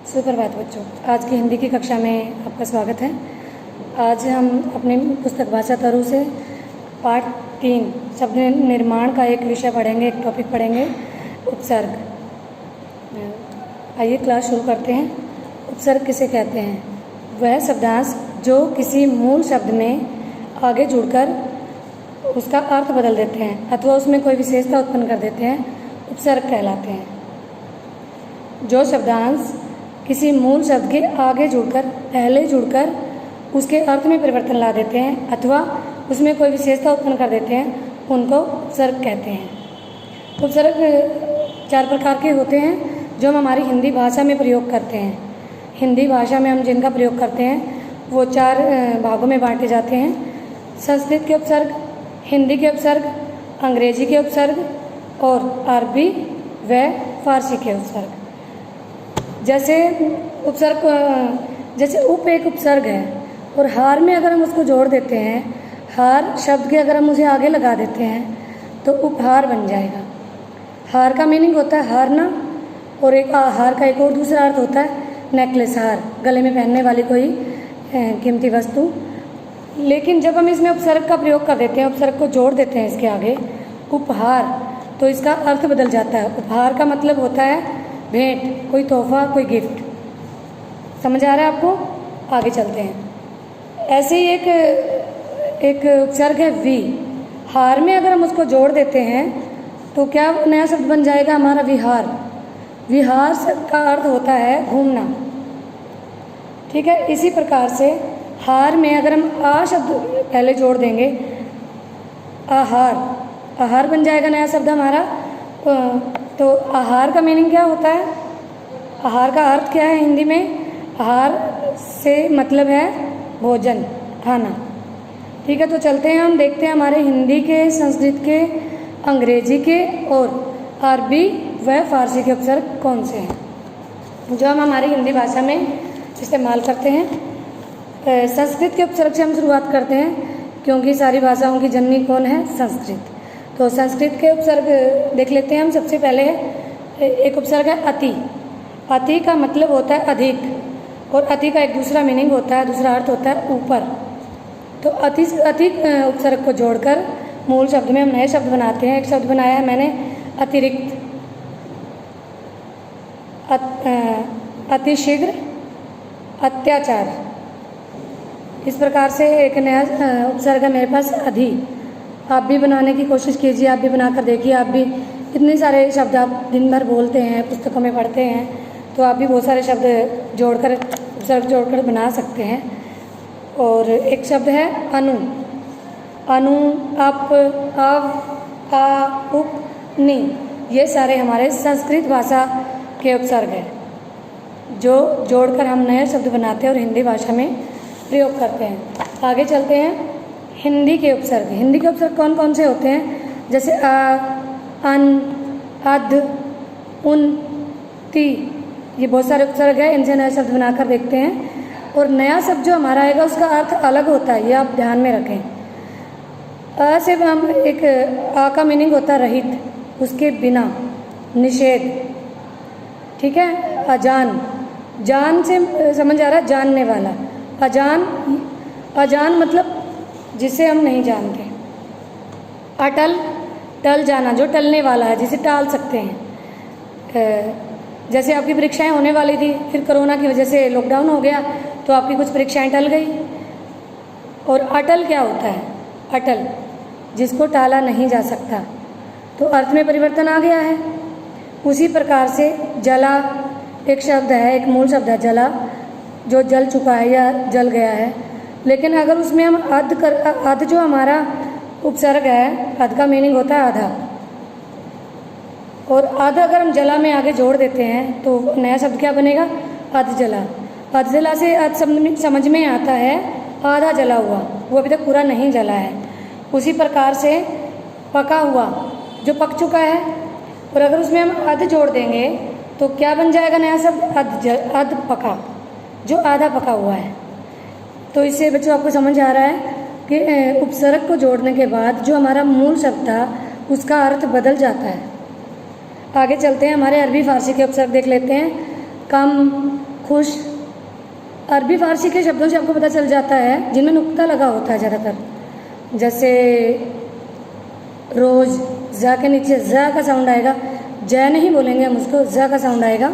सुप्रभात बच्चों, आज की हिंदी की कक्षा में आपका स्वागत है। आज हम अपनी पुस्तक भाषा तरु से पाठ 3 शब्द निर्माण का एक विषय पढ़ेंगे, एक टॉपिक पढ़ेंगे, उपसर्ग। आइए क्लास शुरू करते हैं। उपसर्ग किसे कहते हैं? वह शब्दांश जो किसी मूल शब्द में आगे जुड़कर उसका अर्थ बदल देते हैं अथवा उसमें कोई विशेषता उत्पन्न कर देते हैं, उपसर्ग कहलाते हैं। जो शब्दांश किसी मूल शब्द के आगे जुड़कर पहले जुड़कर उसके अर्थ में परिवर्तन ला देते हैं अथवा उसमें कोई विशेषता उत्पन्न कर देते हैं, उनको उपसर्ग कहते हैं। उपसर्ग 4 प्रकार के होते हैं जो हम हमारी हिंदी भाषा में प्रयोग करते हैं। हिंदी भाषा में हम जिनका प्रयोग करते हैं वो 4 भागों में बांटे जाते हैं। संस्कृत के उपसर्ग, हिंदी के उपसर्ग, अंग्रेजी के उपसर्ग और अरबी व फारसी के उपसर्ग। जैसे उपसर्ग, जैसे उप एक उपसर्ग है और हार में अगर हम उसको जोड़ देते हैं, हार शब्द के अगर हम उसे आगे लगा देते हैं तो उपहार बन जाएगा। हार का मीनिंग होता है हारना और एक हार का एक और दूसरा अर्थ होता है नेकलेस, हार, गले में पहनने वाली कोई कीमती वस्तु। लेकिन जब हम इसमें उपसर्ग का प्रयोग कर देते हैं, उपसर्ग को जोड़ देते हैं इसके आगे उपहार, तो इसका अर्थ बदल जाता है। उपहार का मतलब होता है भेंट, कोई तोहफा, कोई गिफ्ट। समझ आ रहा है आपको? आगे चलते हैं। ऐसे ही एक उपसर्ग है वी। हार में अगर हम उसको जोड़ देते हैं तो क्या नया शब्द बन जाएगा हमारा? विहार। विहार का अर्थ होता है घूमना। ठीक है, इसी प्रकार से हार में अगर हम आ शब्द पहले जोड़ देंगे, आहार, आहार बन जाएगा नया शब्द हमारा। तो आहार का मीनिंग क्या होता है? आहार का अर्थ क्या है हिंदी में? आहार से मतलब है भोजन, खाना। ठीक है, तो चलते हैं, हम देखते हैं हमारे हिंदी के, संस्कृत के, अंग्रेजी के और अरबी व फारसी के उपसर्ग कौन से हैं जो हम हमारी हिंदी भाषा में इस्तेमाल करते हैं। संस्कृत के उपसर्ग से हम शुरुआत करते हैं क्योंकि सारी भाषाओं की जननी कौन है? संस्कृत। तो संस्कृत के उपसर्ग देख लेते हैं हम। सबसे पहले एक उपसर्ग है अति। अति का मतलब होता है अधिक, और अति का एक दूसरा मीनिंग होता है, दूसरा अर्थ होता है ऊपर। तो अति उपसर्ग को जोड़कर मूल शब्द में हम नए शब्द बनाते हैं। एक शब्द बनाया है मैंने अतिरिक्त, अतिशीघ्र, अत्याचार। इस प्रकार से एक नया उपसर्ग है मेरे पास अधि। आप भी बनाने की कोशिश कीजिए, आप भी बनाकर देखिए। आप भी इतने सारे शब्द आप दिन भर बोलते हैं, पुस्तकों में पढ़ते हैं, तो आप भी बहुत सारे शब्द जोड़कर, उपसर्ग जोड़कर बना सकते हैं। और एक शब्द है अनु। अनु, अप, अव, आ, उप, नि, ये सारे हमारे संस्कृत भाषा के उपसर्ग हैं जो जोड़कर हम नए शब्द बनाते हैं और हिंदी भाषा में प्रयोग करते हैं। आगे चलते हैं। हिंदी के उपसर्ग। हिंदी के उपसर्ग कौन कौन से होते हैं? जैसे आ, अन, अध, उन, ती, ये बहुत सारे उपसर्ग है। इनसे नए शब्द बनाकर देखते हैं। और नया शब्द जो हमारा आएगा उसका अर्थ अलग होता है, ये आप ध्यान में रखें। अ से हम एक आ का मीनिंग होता है रहित, उसके बिना, निषेध। ठीक है, अजान, जान से समझ आ रहा है जानने वाला। अजान, अजान मतलब जिसे हम नहीं जानते। अटल, टल जाना, जो टलने वाला है, जिसे टाल सकते हैं। जैसे आपकी परीक्षाएं होने वाली थी, फिर कोरोना की वजह से लॉकडाउन हो गया तो आपकी कुछ परीक्षाएं टल गई। और अटल क्या होता है? अटल, जिसको टाला नहीं जा सकता। तो अर्थ में परिवर्तन आ गया है। उसी प्रकार से जला एक शब्द है, एक मूल शब्द है जला, जो जल चुका है या जल गया है। लेकिन अगर उसमें हम अध जो हमारा उपसर्ग है, अध का मीनिंग होता है आधा, और आधा अगर हम जला में आगे जोड़ देते हैं तो नया शब्द क्या बनेगा? अध जला। अध जला से अध समझ में आता है आधा जला हुआ, वो अभी तक पूरा नहीं जला है। उसी प्रकार से पका हुआ, जो पक चुका है, और अगर उसमें हम अध जोड़ देंगे तो क्या बन जाएगा नया शब्द? अध पका, जो आधा पका हुआ है। तो इससे बच्चों आपको समझ आ रहा है कि उपसर्ग को जोड़ने के बाद जो हमारा मूल शब्द था उसका अर्थ बदल जाता है। आगे चलते हैं, हमारे अरबी फारसी के उपसर्ग देख लेते हैं। कम, खुश। अरबी फारसी के शब्दों से आपको पता चल जाता है जिनमें नुक्ता लगा होता है ज़्यादातर, जैसे रोज़, जा के नीचे जा का साउंड आएगा, जय नहीं बोलेंगे हम उसको, जा का साउंड आएगा।